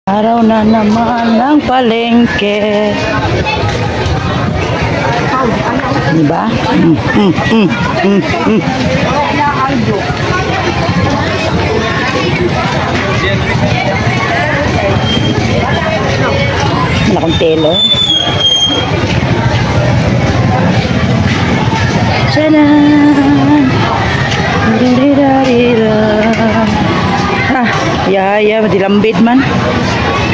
Araw na naman ng palengke. Diba? Nakong telo. Tchanan! Ya, madilambid man.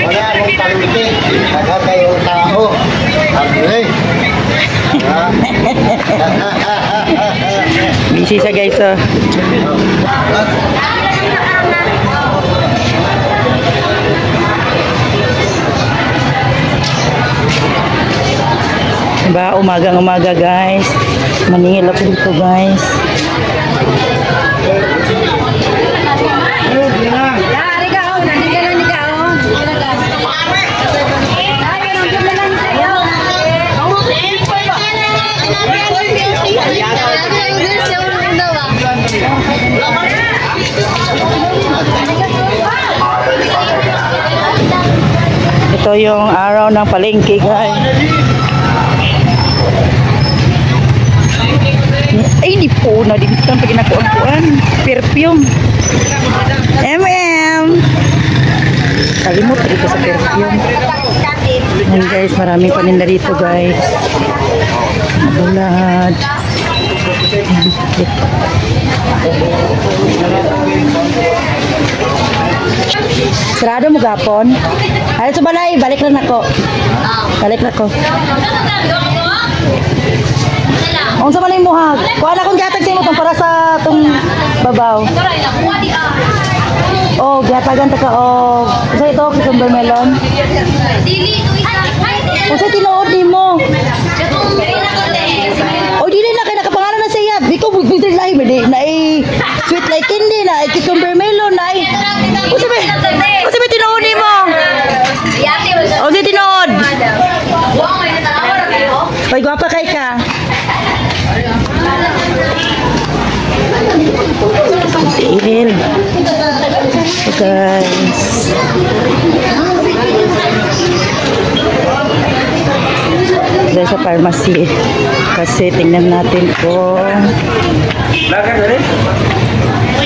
Wala akong palengke. Nagka kayong tao. Agre. Busy siya guys, oh. Diba, umagang-umaga guys. Maningil ako dito guys. Ito yung araw ng palengke guys. Ay, di po na dinitan pag ginakuan-kuan. Perfume. Kalimut dito sa perfume. Ayan guys, maraming paninda dito guys. Mabulad. Sarado mo gapon? Ay, sa balay, balik na ako. Balik na ako. Kung sa maling muhag, kuha na akong gatag sa imo para sa itong babaw. Oh, gatagan ta ka og. Sa ito, cucumber melon. Kung sa tinuod ni mo. Oh, dili na kay nakapangalan na siya. Biko bugtid lahi na sweet like candy na cucumber melon na Kung sabi tinuod ni mo. Oh, sa tinuod. Ay, gwapa kay ka. Dihil. So guys. Dahil sa pharmacy. Kasi tingnan natin kung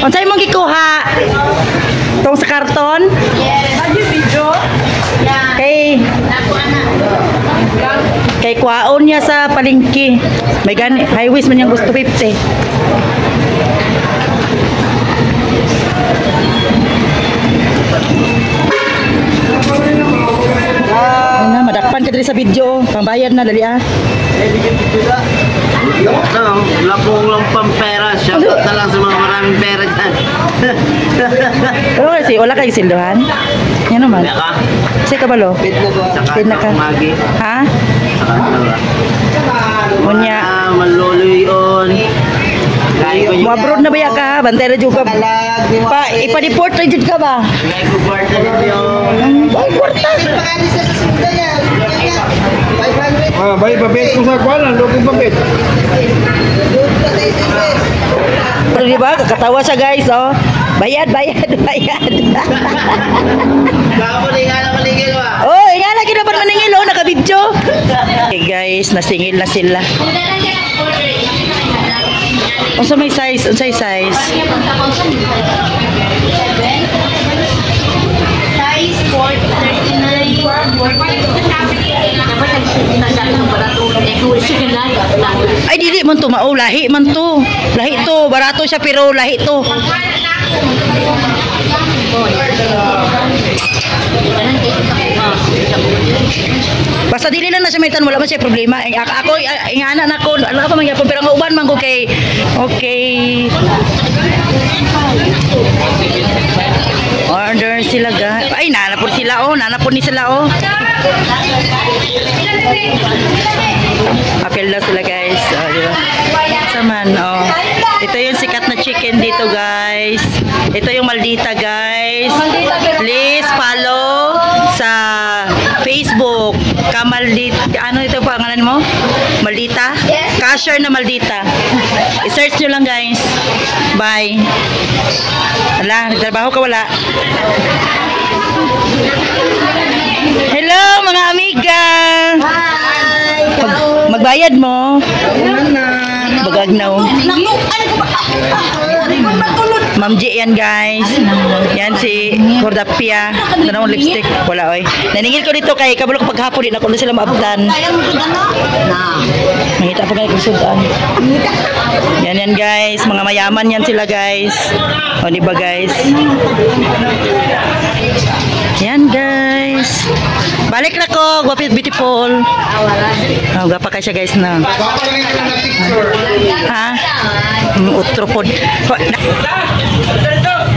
unsay mong gikuha? Itong sa karton? Kay kwaon niya sa palengke. May gani, highways man niyang gusto 50. Nga, madakpan ka dali sa video. Pambayad na, dali ah. Wala pong lang pampera. Shoutout na lang sa mga maraming pera dyan. Pero kasi, wala kayo silduhan? Yan naman. Wala ka? Kasi kabalo? Saka na kumagi. Ha? Saka na. Munya. Maloloy on. Mo-abroad na ba ya ka? Bantay na juga. Ipa-deport na dyan ka ba? Kaya ko kwarta dito yung... Ay, kwarta! Baik pabit ko sa kuanan, looking pabit. Pero diba, kakatawa siya guys, oh. Bayad. Baka mo na maningil ba? Oh, nga lagi na ba maningil, oh, nakabidyo. Okay guys, nasingil na sila. Unsa may size? Unsay size? Size 439. Ay, dili man to, mao, lahi man to. Lahi to, barato siya pero lahi to. Basta dili lang na siya may tan, wala man siya problema. Ako, ingana na ko, ano ka pa mangyapon, pero ang uban man ko kay, okay. Order sila guys. Ay, nanapon sila oh, nanapon ni sila oh. Apel na sila guys. Oh, diba? Saman, oh. Ito yung sikat na chicken dito guys. Ito yung Maldita guys. Please follow sa Facebook. Maldita. Ano ito pangalan mo? Maldita? Cashier na Maldita. I-search nyo lang guys. Bye. Wala, nagtrabaho ka wala. Hello mga amiga. Magbayad mo. Bagagnaw. Ma'am J yan guys. Yan si Cordapia. Nanong lipstick. Wala oy. Naningil ko dito kay kabalo ko paghapon din ako na sila maabtan. Mangita pa kayo kusudan. Yan guys. Mga mayaman yan sila guys. O diba guys? Yan guys. Balik na ko. Gwapit beautiful. Oh, gapa kayo siya guys na. Ha? Utropod.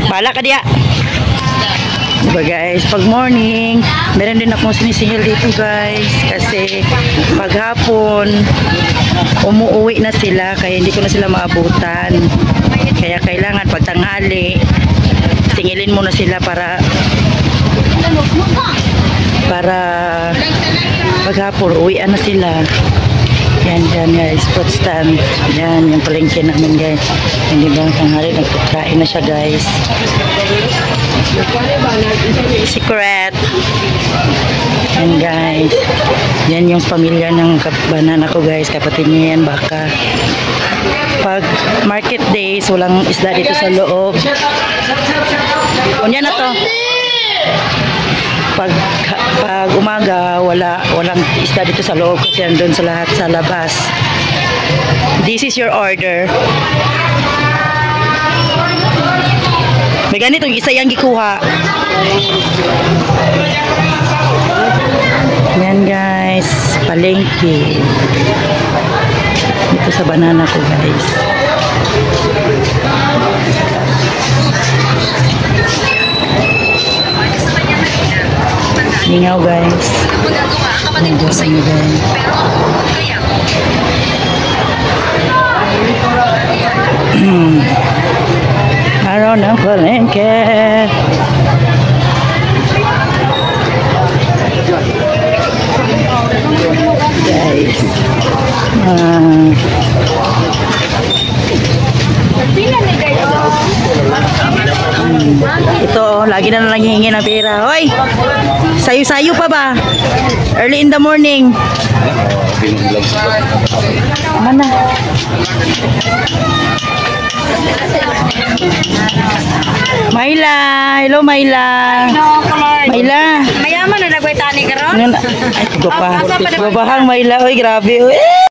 Bala ka diya. Diba guys, pag morning, meron din akong sinisingil dito guys. Kasi paghapon, umuwi na sila. Kaya hindi ko na sila maabutan. Kaya kailangan pag tanghali, singilin muna sila para paghapon, uwian na sila. Yan guys, food stand. Yan, yung palengke namin guys. Hindi ba tanghali, nagkakain na siya guys. Secret. Yan guys. Yan yung pamilya ng banana ko guys. Kapatid niya yan, baka. Pag market days, walang isda dito sa loob. Kunya na to. Pag umaga, walang isda dito sa loob kasi andun sa lahat sa labas. This is your order. May ganito, isa yung gikuha. Yan guys, palengke. Dito sa banana ko guys. Ningaw guys. Ningaw sa inyo guys. Araw ng palengke. Guys. Ito, lagi na lang hihingi ng pera. Hoy! Sayo-sayo pa ba? Early in the morning. Mana? Mayla! Hello, Mayla! Mayla! Mayaman na nagway tani karon. Ay, gopahang Mayla. Oy, grabe. Oy.